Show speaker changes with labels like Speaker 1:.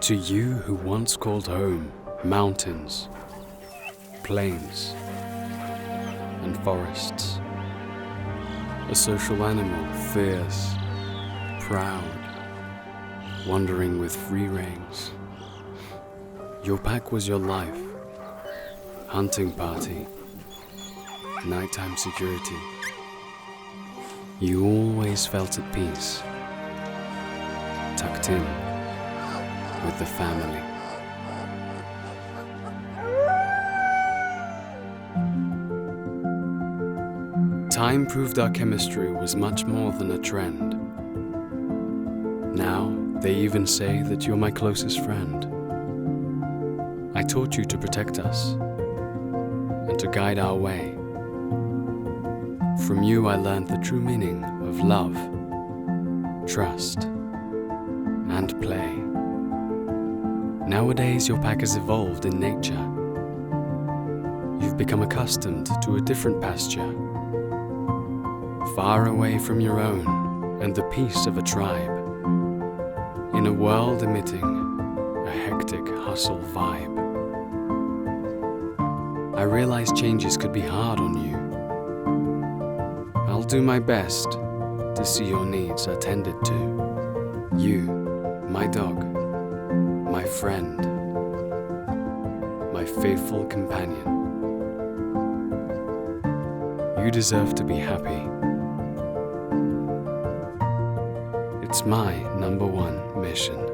Speaker 1: To you who once called home mountains, plains, and forests, a social animal, fierce, proud, wandering with free reins. Your pack was your life, hunting party, nighttime security. You always felt at peace, tucked in with the family. Time proved our chemistry was much more than a trend. Now they even say that you're my closest friend. I taught you to protect us and to guide our way. From you I learned the true meaning of love, trust, and play. Nowadays your pack has evolved in nature. You've become accustomed to a different pasture, far away from your own and the peace of a tribe, in a world emitting a hectic hustle vibe. I realized changes could be hard on you. I'll do my best to see your needs attended to. You, my dog, my friend, my faithful companion. You deserve to be happy. It's my #1 mission.